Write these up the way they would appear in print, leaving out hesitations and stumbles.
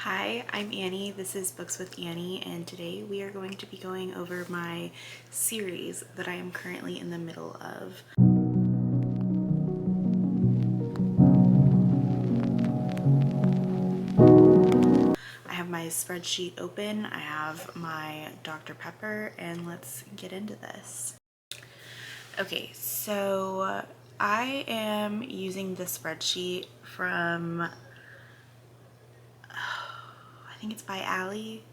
Hi, I'm Annie. This is Books with Annie, and today we are going to be going over my series that I am currently in the middle of. I have my spreadsheet open, I have my Dr. Pepper, and let's get into this. Okay, so I am using the spreadsheet from, I think it's by Allie.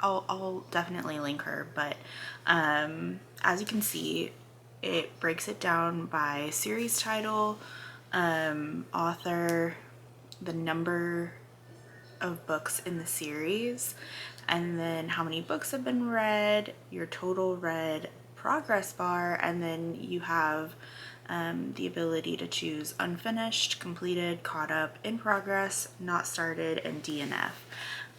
I'll definitely link her, but as you can see, it breaks it down by series title, author, the number of books in the series, and then how many books have been read, your total read progress bar, and then you have the ability to choose unfinished, completed, caught up, in progress, not started, and DNF.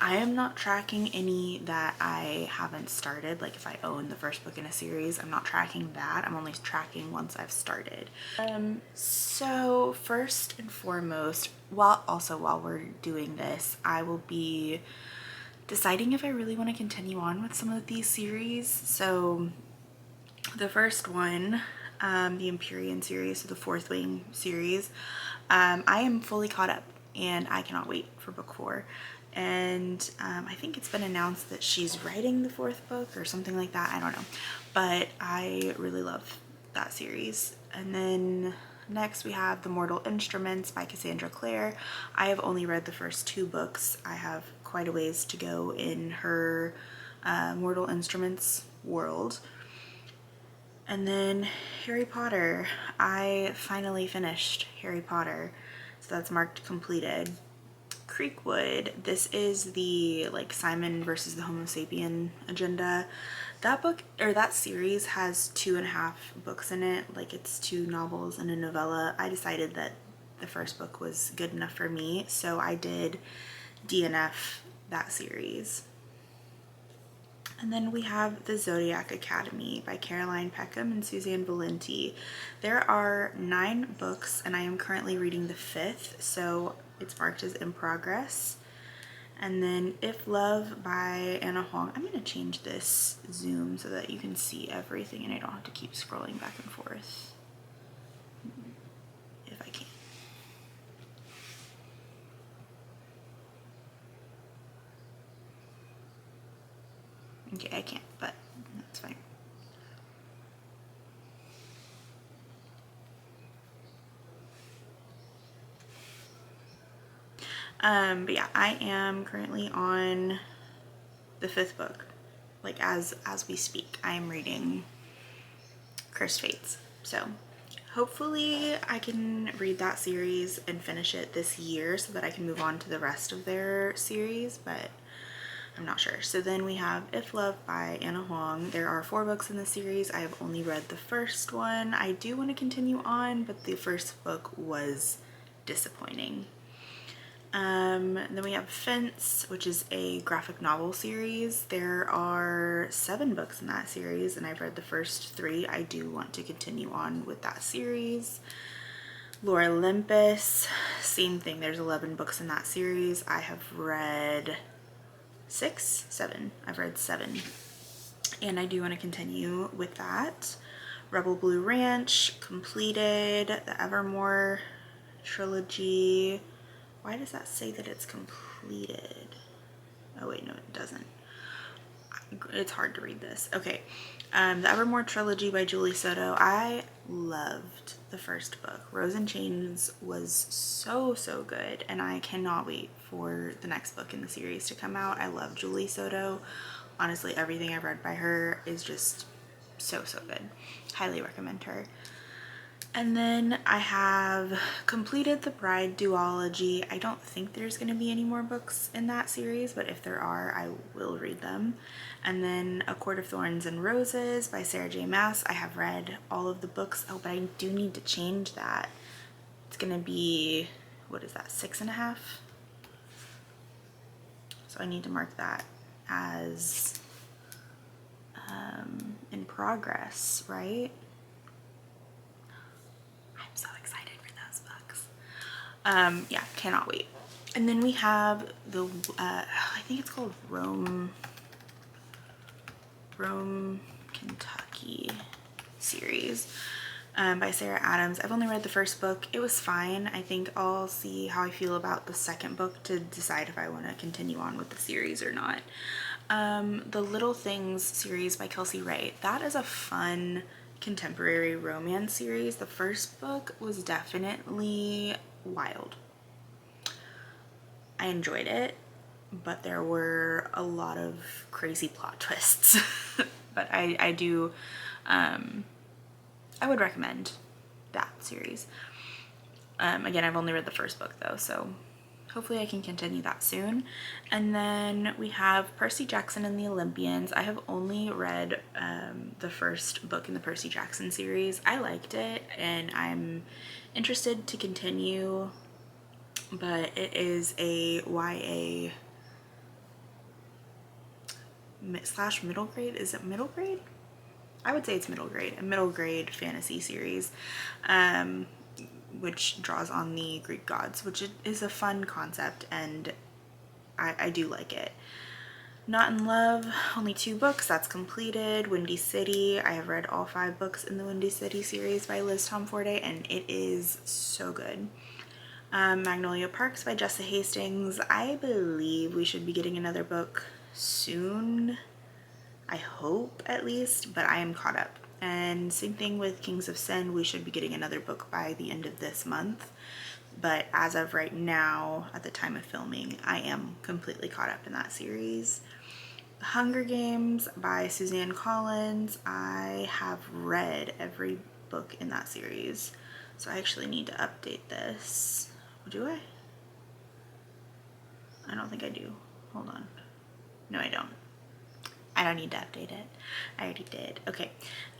I am not tracking any that I haven't started. Like if I own the first book in a series, I'm not tracking that. I'm only tracking once I've started. So first and foremost, while we're doing this, I will be deciding if I really want to continue on with some of these series. So the first one, the Empyrean series, so the Fourth Wing series, I am fully caught up and I cannot wait for book 4. And I think it's been announced that she's writing the 4th book or something like that. I don't know, but I really love that series. And then next we have The Mortal Instruments by Cassandra Clare. I have only read the first 2 books. I have quite a ways to go in her Mortal Instruments world. And then Harry Potter. I finally finished Harry Potter, so that's marked completed. Creekwood. This is the like Simon versus the Homo sapien agenda. That book or that series has 2.5 books in it. Like it's 2 novels and a novella. I decided that the first book was good enough for me, so I did DNF that series. And then we have The Zodiac Academy by Caroline Peckham and Suzanne Valenti. There are 9 books and I am currently reading the 5th, so it's marked as in progress. And then If Love by Anna Huang. I'm going to change this zoom so that you can see everything and I don't have to keep scrolling back and forth if I can. Okay, I can't, but that's fine. But yeah, I am currently on the 5th book. Like as we speak, I am reading Cursed Fates. So hopefully I can read that series and finish it this year so that I can move on to the rest of their series, but I'm not sure. So then we have If Love by Anna Huang. There are 4 books in the series. I have only read the first one. I do want to continue on, but the first book was disappointing. Then we have Fence, which is a graphic novel series. There are 7 books in that series, and I've read the first 3. I do want to continue on with that series. Lore Olympus, same thing. There's 11 books in that series. I have read 7. I've read 7, and I do want to continue with that. Rebel Blue Ranch, completed. The Evermore trilogy. Why does that say that it's completed? Oh wait, no, it doesn't. It's hard to read this. Okay, the Evermore trilogy by Julie Soto. I loved the first book. Rose and Chains was so good, and I cannot wait for the next book in the series to come out. I love Julie Soto. Honestly, everything I've read by her is just so good. Highly recommend her. And then I have completed the Bride duology. I don't think there's going to be any more books in that series, but if there are, I will read them. And then A Court of Thorns and Roses by Sarah J. Maas. I have read all of the books. Oh, but I do need to change that. It's going to be, what is that, 6.5? So I need to mark that as in progress, right? I'm so excited for those books. Yeah, cannot wait. And then we have the, I think it's called Rome, Kentucky series by Sarah Adams. I've only read the first book. It was fine. I think I'll see how I feel about the second book to decide if I want to continue on with the series or not. The Little Things series by Kelsey Ray. That is a fun contemporary romance series. The first book was definitely wild. I enjoyed it, but there were a lot of crazy plot twists. But I do, I would recommend that series. Again, I've only read the first book though, so hopefully I can continue that soon. And then we have Percy Jackson and the Olympians. I have only read the first book in the Percy Jackson series. I liked it and I'm interested to continue, but it is a YA slash middle grade. Is it middle grade? I would say it's middle grade, a middle grade fantasy series, which draws on the Greek gods, which is a fun concept, and I do like it. Not in Love, only 2 books, that's completed. Windy City, I have read all 5 books in the Windy City series by Liz Tomforday, and it is so good. Magnolia Parks by Jessa Hastings. I believe we should be getting another book soon. I hope at least, but I am caught up. And same thing with Kings of Sin. We should be getting another book by the end of this month. But as of right now, at the time of filming, I am completely caught up in that series. The Hunger Games by Suzanne Collins. I have read every book in that series. So I actually need to update this. Do I? I don't think I do. Hold on. No, I don't. I don't need to update it. I already did. Okay.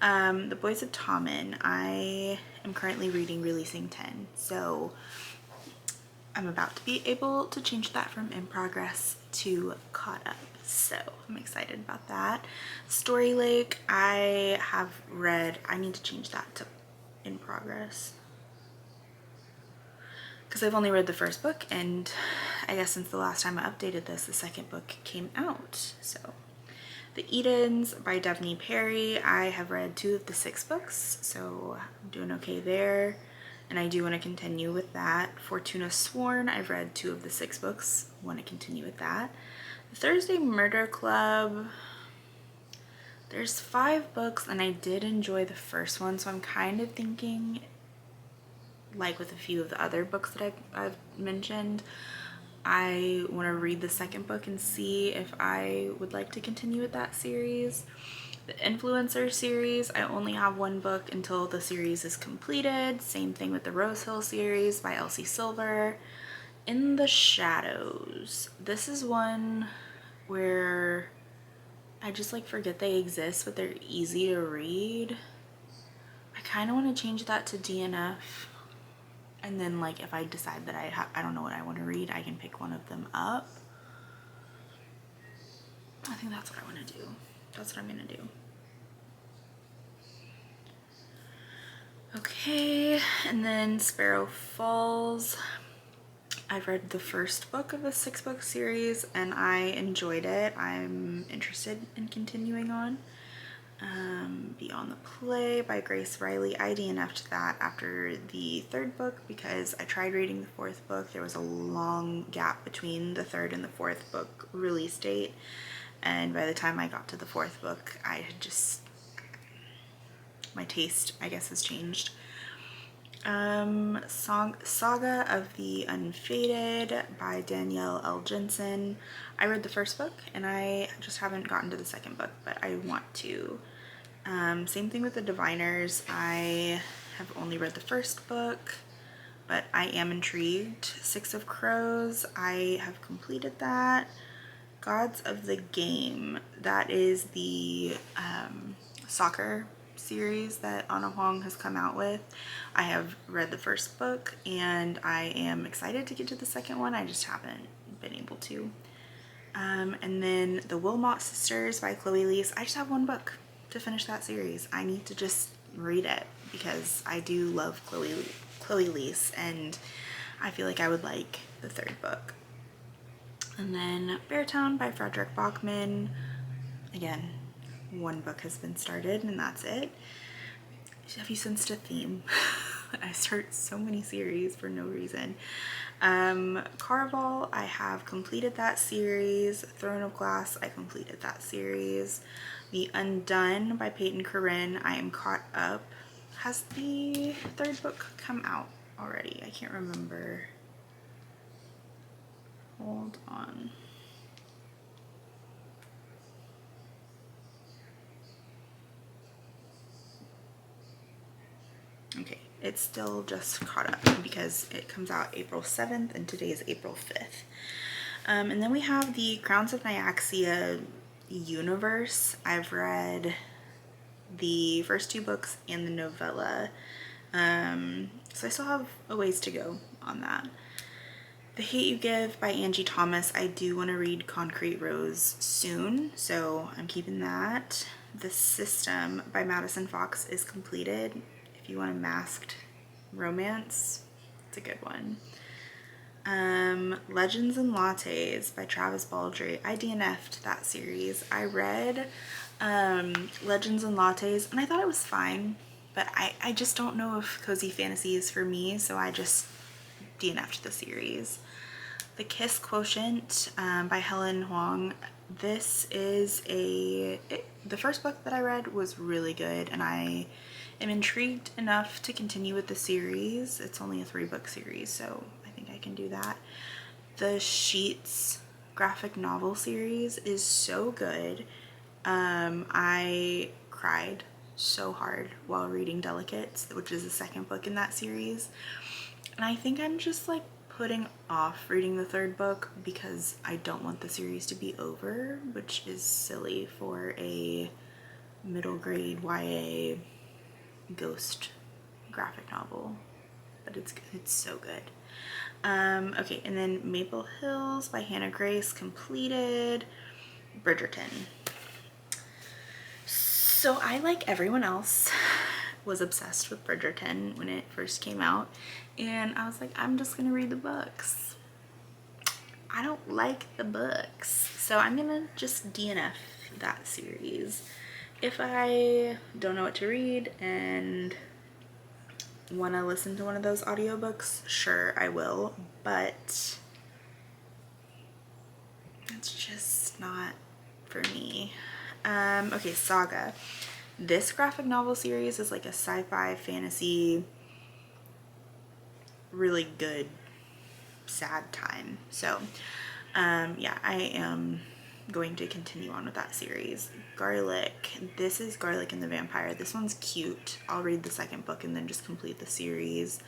The Boys of Tommen. I am currently reading Releasing 10. So I'm about to be able to change that from in progress to caught up. So I'm excited about that. Story Lake. I have read. I need to change that to in progress, because I've only read the first book, and I guess since the last time I updated this, the second book came out. So The Edens by Devney Perry. I have read 2 of the 6 books, so I'm doing okay there, and I do want to continue with that. Fortuna Sworn, I've read 2 of the 6 books, want to continue with that. The Thursday Murder Club, there's 5 books, and I did enjoy the first one, so I'm kind of thinking, like with a few of the other books that I've mentioned, I want to read the second book and see if I would like to continue with that series. The Influencer series, I only have 1 book until the series is completed. Same thing with the Rose Hill series by Elsie Silver. In the Shadows, this is one where I just like forget they exist, but they're easy to read. I kind of want to change that to DNF. And then, like, if I decide that I don't know what I want to read, I can pick one of them up. I think that's what I want to do. That's what I'm going to do. Okay, and then Sparrow Falls. I've read the first book of a 6-book series, and I enjoyed it. I'm interested in continuing on. Beyond the Play by Grace Riley. I DNF'd that after the 3rd book because I tried reading the 4th book. There was a long gap between the 3rd and the 4th book release date, and by the time I got to the 4th book, I had just, my taste, I guess, has changed. Saga of the Unfated by Danielle L. Jensen. I read the first book and I just haven't gotten to the 2nd book, but I want to. Same thing with the Diviners. I have only read the first book, but I am intrigued. 6 of Crows, I have completed that. Gods of the Game, that is the soccer series that Anna Huang has come out with. I have read the first book and I am excited to get to the 2nd one. I just haven't been able to. And then The Wilmot Sisters by Chloe Leese. I just have 1 book to finish that series. I need to just read it because I do love Chloe Leese, and I feel like I would like the 3rd book. And then Beartown by Frederick Bachman. Again, one book has been started and that's it. Have you sensed a theme? I start so many series for no reason. Caraval, I have completed that series. Throne of Glass, I completed that series. The Undone by Peyton Corinne, I am caught up. Has the third book come out already? I can't remember. Hold on. Okay, it's still just caught up because it comes out April 7th and today is April 5th. And then we have the Crowns of Nyaxia universe. I've read the first two books and the novella. So I still have a ways to go on that. The Hate You Give by Angie Thomas. I do want to read Concrete Rose soon, so I'm keeping that. The System by Madison Fox is completed. If you want a masked romance, it's a good one. Legends and Lattes by Travis Baldry. I DNF'd that series. I read Legends and Lattes and I thought it was fine, but I just don't know if cozy fantasy is for me, so I just DNF'd the series. The Kiss Quotient by Helen Huang. This is the first book that I read was really good and I am intrigued enough to continue with the series. It's only a 3-book series, so I think I can do that. The Sheets graphic novel series is so good. I cried so hard while reading Delicates, which is the second book in that series. And I think I'm just like putting off reading the third book because I don't want the series to be over, which is silly for a middle grade YA ghost graphic novel, but it's so good. Okay, and then Maple Hills by Hannah Grace completed. Bridgerton. So I, like everyone else, was obsessed with Bridgerton when it first came out, and I was like, I'm just gonna read the books. I don't like the books, so I'm gonna just DNF that series. If I don't know what to read and want to listen to one of those audiobooks, sure, I will, but it's just not for me. Okay, Saga. This graphic novel series is like a sci-fi fantasy, really good, sad time. So, yeah, I am going to continue on with that series. Garlic. This is Garlic and the Vampire. This one's cute. I'll read the second book and then just complete the series.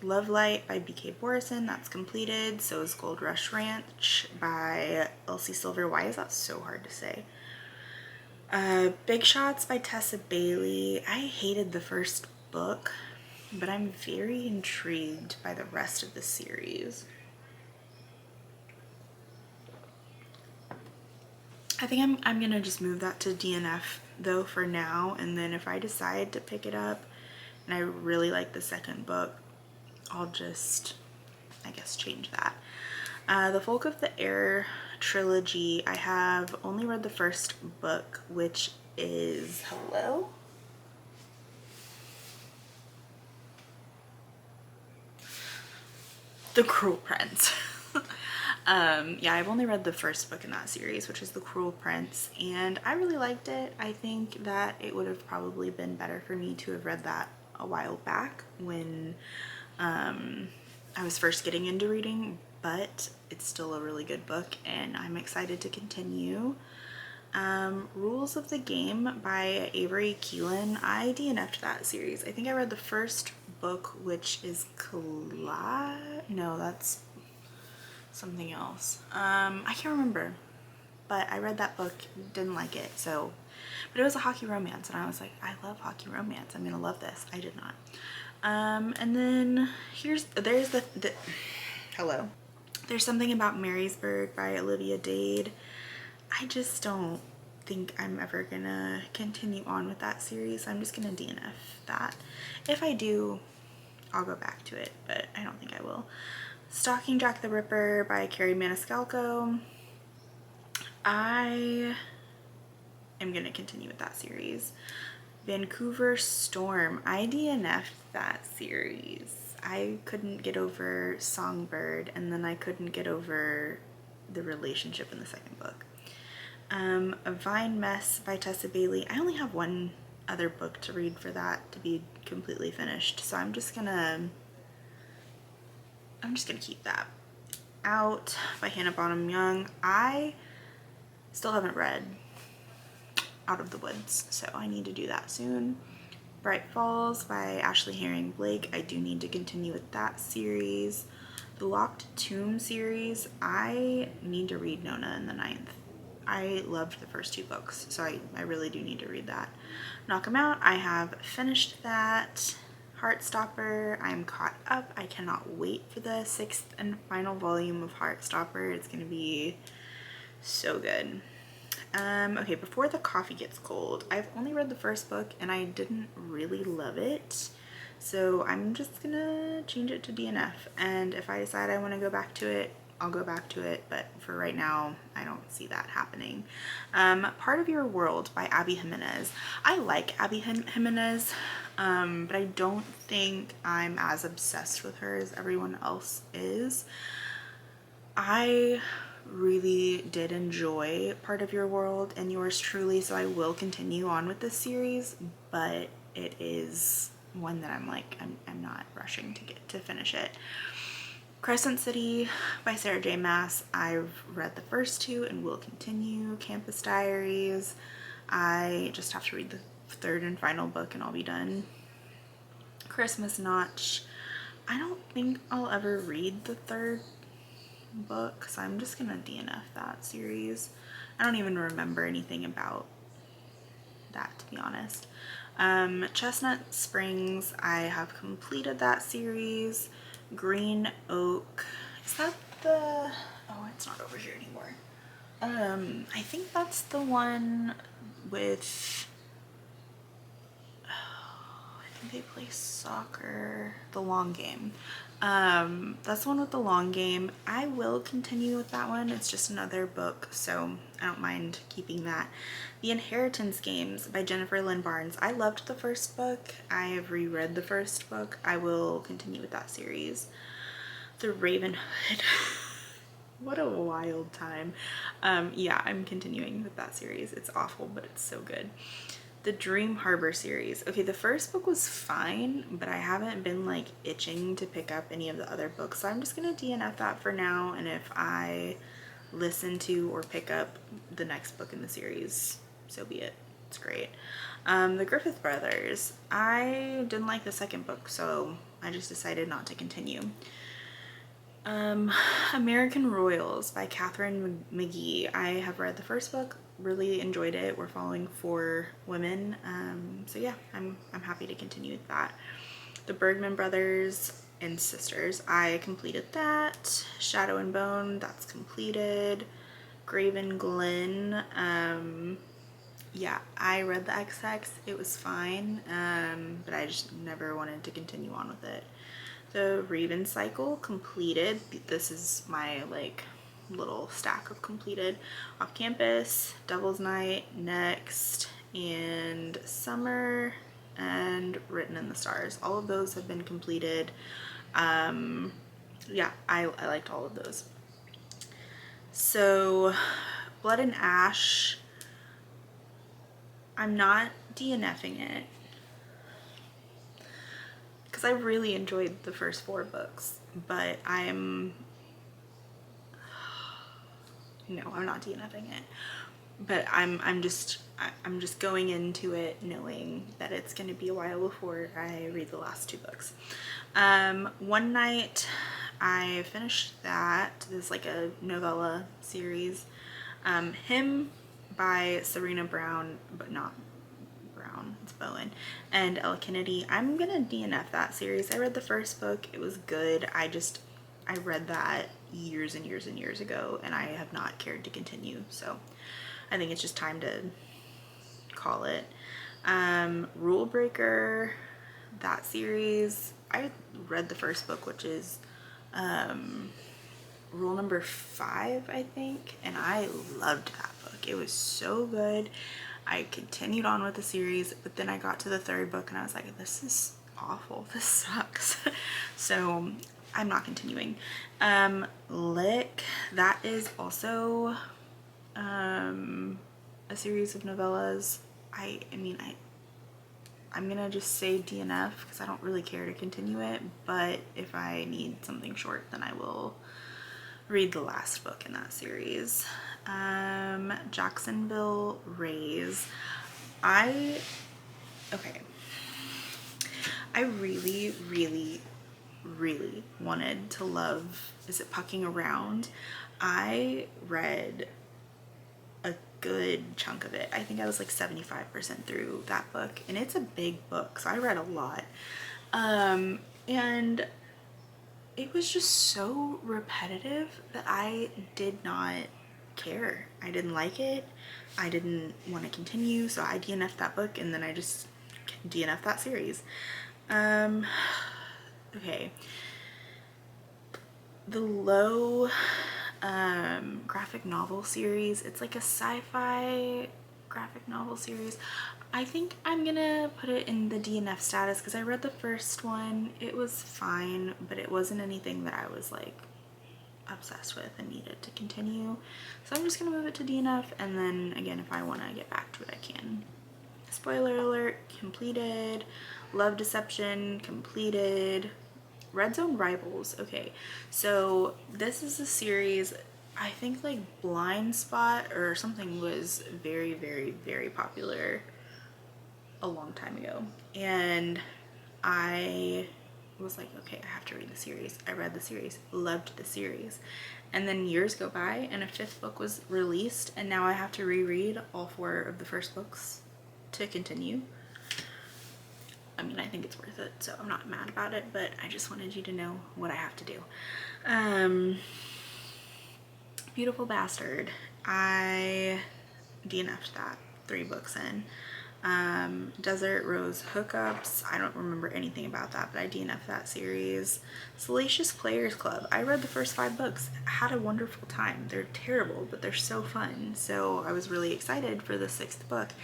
Love Light by B.K. Borison. That's completed. So is Gold Rush Ranch by Elsie Silver. Why is that so hard to say? Big Shots by Tessa Bailey. I hated the first book, but I'm very intrigued by the rest of the series. I think I'm gonna just move that to DNF though for now, and then if I decide to pick it up and I really like the second book, I'll just, I guess, change that. The Folk of the Air trilogy, I have only read the first book, which is, hello? The Cruel Prince. Yeah, I've only read the first book in that series, which is The Cruel Prince, and I really liked it. I think that it would have probably been better for me to have read that a while back when I was first getting into reading, but it's still a really good book and I'm excited to continue. Rules of the Game by Avery Keelan. I DNF'd that series. I think I read the first book, which is no, that's something else. I can't remember, but I read that book, didn't like it, so, but it was a hockey romance and I was like, I love hockey romance, I'm gonna love this. I did not. And then there's the hello. There's Something About Marysburg by Olivia Dade. I just don't think I'm ever gonna continue on with that series. I'm just gonna DNF that. If I do, I'll go back to it, but I don't think I will. Stalking Jack the Ripper by Carrie Maniscalco. I am going to continue with that series. Vancouver Storm. I DNF'd that series. I couldn't get over Songbird, and then I couldn't get over the relationship in the second book. A Vine Mess by Tessa Bailey. I only have one other book to read for that to be completely finished, so I'm just gonna keep that. Out by Hannah Bonham Young. I still haven't read Out of the Woods, so I need to do that soon. Bright Falls by Ashley Herring Blake. I do need to continue with that series. The Locked Tomb series. I need to read Nona in the Ninth. I loved the first two books, so I really do need to read that. Knock 'em Out. I have finished that. Heartstopper. I'm caught up. I cannot wait for the 6th and final volume of Heartstopper. It's gonna be so good. Okay, Before the Coffee Gets Cold. I've only read the first book and I didn't really love it, so I'm just gonna change it to DNF, and if I decide I want to go back to it, I'll go back to it, but for right now I don't see that happening. Part of Your World by Abby Jimenez. I like Abby Jimenez, but I don't think I'm as obsessed with her as everyone else is. I really did enjoy Part of Your World and Yours Truly, so I will continue on with this series, but it is one that I'm not rushing to get to finish it. Crescent City by Sarah J. Maas. I've read the first two and will continue. Campus Diaries. I just have to read the third and final book and I'll be done. Christmas Notch. I don't think I'll ever read the third book, so I'm just gonna DNF that series. I don't even remember anything about that, to be honest. Chestnut Springs. I have completed that series. Green Oak. Is that the... oh, it's not over here anymore. I think that's the one with... oh, I think they play soccer. The Long Game. That's the one with The Long Game. I will continue with that one. It's just another book, so I don't mind keeping that. The Inheritance Games by Jennifer Lynn Barnes. I loved the first book. I have reread the first book. I will continue with that series. The Ravenhood. What a wild time. Yeah, I'm continuing with that series. It's awful, but it's so good. The Dream Harbor series. Okay, the first book was fine, but I haven't been like itching to pick up any of the other books, so I'm just gonna DNF that for now, and if I listen to or pick up the next book in the series, so be it. It's great. The Griffith Brothers. I didn't like the second book, so I just decided not to continue. American Royals by Catherine McGee. I have read the first book, really enjoyed it. We're following 4 women, so yeah, I'm happy to continue with that. The Bergman Brothers and Sisters. I completed that. Shadow and Bone. That's completed. Graven Glen. Yeah, I read the XX. It was fine, but I just never wanted to continue on with it. The Raven Cycle completed. This is my like little stack of completed. Off Campus, Devil's Night, Next, and Summer, and Written in the Stars. All of those have been completed. Yeah, I liked all of those. So Blood and Ash, I'm not DNFing it because I really enjoyed the first 4 books, but I'm not DNFing it. But I'm just going into it knowing that it's going to be a while before I read the last 2 books. One Night, I finished that. This is like a novella series. Him by Serena Brown, but not Brown, it's Bowen, and Elle Kennedy. I'm gonna DNF that series. I read the first book. It was good. I read that years and years and years ago, and I have not cared to continue, so I think it's just time to call it. Rule Breaker, that series, I read the first book, which is Rule Number 5, I think, and I loved that book. It was so good. I continued on with the series, but then I got to the 3rd book and I was like, this is awful. This sucks. So I'm not continuing. Lick, that is also a series of novellas. I'm gonna just say DNF because I don't really care to continue it, but if I need something short, then I will read the last book in that series. Jacksonville Rays. I really, really, really wanted to love, is it Pucking Around? I read a good chunk of it. I think I was like 75% through that book, and it's a big book, so I read a lot. And it was just so repetitive that I did not care. I didn't like it. I didn't want to continue, so I DNF'd that book, and then I just DNF'd that series. Okay. The Low graphic novel series. It's like a sci-fi graphic novel series. I think I'm gonna put it in the DNF status because I read the first one. It was fine, but it wasn't anything that I was like obsessed with and needed to continue. So I'm just gonna move it to DNF, and then again, if I want to get back to it, I can. Spoiler alert, completed. Love Deception, completed. Red Zone Rivals. Okay, so this is a series, I think like Blind Spot or something was very, very, very popular a long time ago, and I was like, okay, I have to read the series. I read the series, loved the series, and then years go by and a 5th book was released, and now I have to reread all 4 of the first books to continue. I mean, I think it's worth it, so I'm not mad about it, but I just wanted you to know what I have to do. Beautiful Bastard. I DNF'd that 3 books in. Desert Rose Hookups. I don't remember anything about that, but I DNF'd that series. Salacious Players Club. I read the first 5 books. Had a wonderful time. They're terrible, but they're so fun. So I was really excited for the 6th book.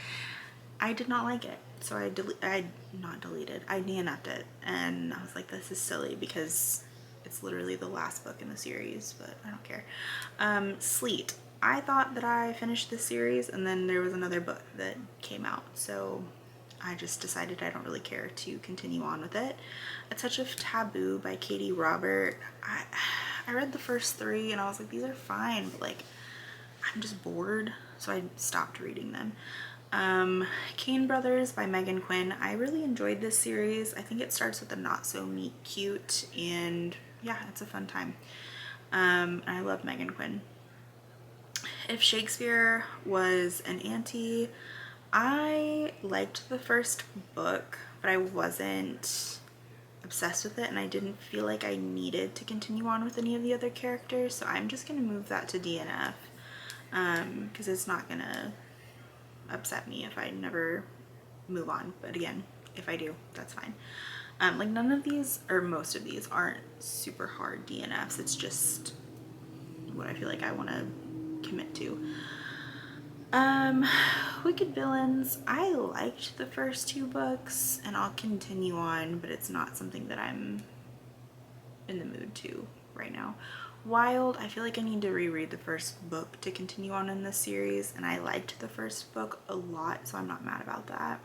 I did not like it, so I DNF'd it, and I was like, this is silly because it's literally the last book in the series, but I don't care. Sleet. I thought that I finished the series, and then there was another book that came out, so I just decided I don't really care to continue on with it. A Touch of Taboo by Katie Robert. I read the first 3, and I was like, these are fine, but like, I'm just bored, so I stopped reading them. Kane Brothers by Megan Quinn. I really enjoyed this series. I think it starts with a not so meet cute, and yeah, it's a fun time. I love Megan Quinn. If Shakespeare Was an Auntie, I liked the first book, but I wasn't obsessed with it, and I didn't feel like I needed to continue on with any of the other characters, so I'm just gonna move that to DNF, because it's not gonna upset me if I never move on, but again, if I do, that's fine. Like none of these, or most of these, aren't super hard DNFs. It's just what I feel like I want to commit to. Wicked Villains. I liked the first 2 books, and I'll continue on, but it's not something that I'm in the mood to right now. Wild. I feel like I need to reread the first book to continue on in this series, and I liked the first book a lot, so I'm not mad about that.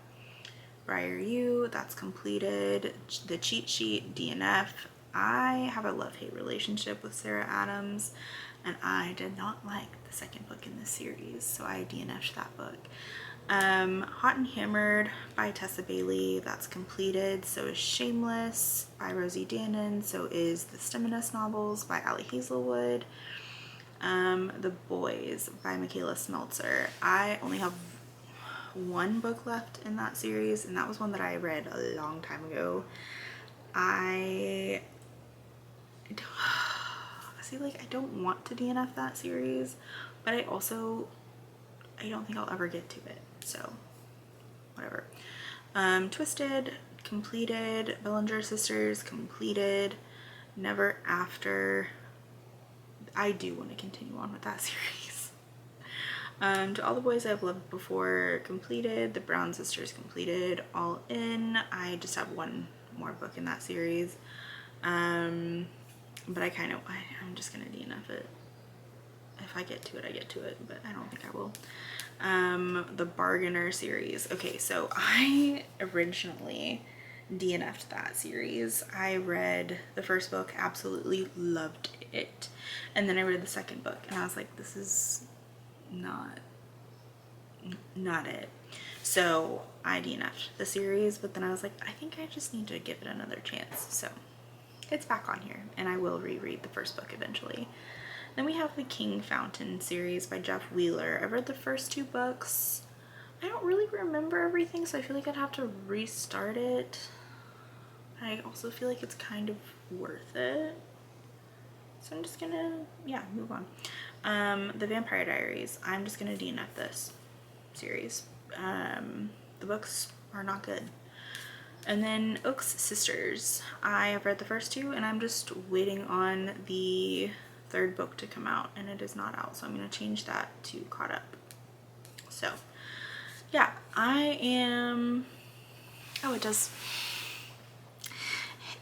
Briar U, that's completed. The Cheat Sheet, DNF. I have a love-hate relationship with Sarah Adams, and I did not like the 2nd book in this series, so I DNF'd that book. Hot and Hammered by Tessa Bailey, that's completed. So is Shameless by Rosie Dannon. So is the Stiminus novels by Allie Hazelwood. The Boys by Michaela Smeltzer. I only have 1 book left in that series, and that was one that I read a long time ago. I don't want to DNF that series, but I don't think I'll ever get to it, so whatever. Twisted, completed. Bellinger Sisters, completed. Never After. I do want to continue on with that series. To All the Boys I've Loved Before completed. The Brown Sisters completed. All In. I just have one more book in that series. But I'm just gonna DNF it. If I get to it, I get to it, but I don't think I will. The Bargainer series. Okay, so I originally DNF'd that series. I read the first book, absolutely loved it, and then I read the second book and I was like, this is not it. So I DNF'd the series, but then I was like, I think I just need to give it another chance. So it's back on here, and I will reread the first book eventually. Then we have the King Fountain series by Jeff Wheeler. I've read the first 2 books. I don't really remember everything, so I feel like I'd have to restart it. I also feel like it's kind of worth it. So I'm just gonna, move on. The Vampire Diaries. I'm just gonna DNF this series. The books are not good. And then Oak's Sisters. I have read the first 2, and I'm just waiting on the 3rd book to come out, and it is not out, so I'm going to change that to Caught Up. So yeah, I am, it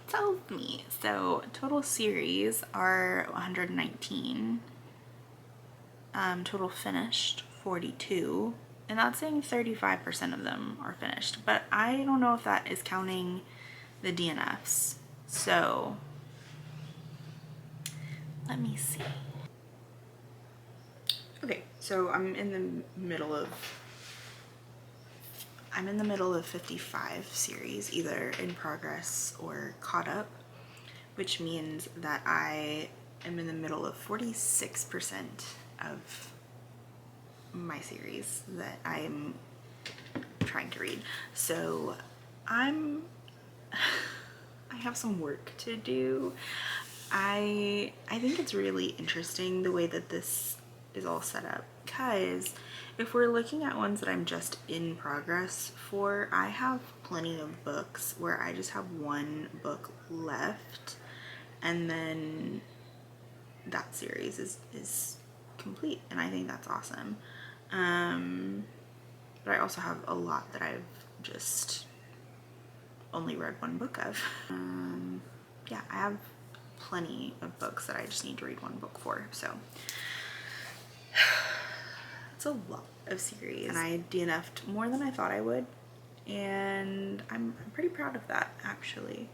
tells me. So total series are 119, total finished 42, and that's saying 35% of them are finished, but I don't know if that is counting the DNFs. So let me see. Okay, so I'm in the middle of 55 series, either in progress or caught up, which means that I am in the middle of 46% of my series that I'm trying to read. So I have some work to do. I think it's really interesting the way that this is all set up, because if we're looking at ones that I'm just in progress for, I have plenty of books where I just have one book left, and then that series is complete, and I think that's awesome. But I also have a lot that I've just only read one book of. Yeah, I have plenty of books that I just need to read one book for, so it's a lot of series, and I DNF'd more than I thought I would, and I'm pretty proud of that, actually.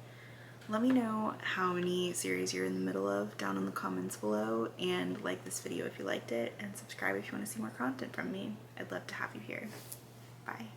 Let me know how many series you're in the middle of down in the comments below, and like this video if you liked it, and subscribe if you want to see more content from me. I'd love to have you here. Bye.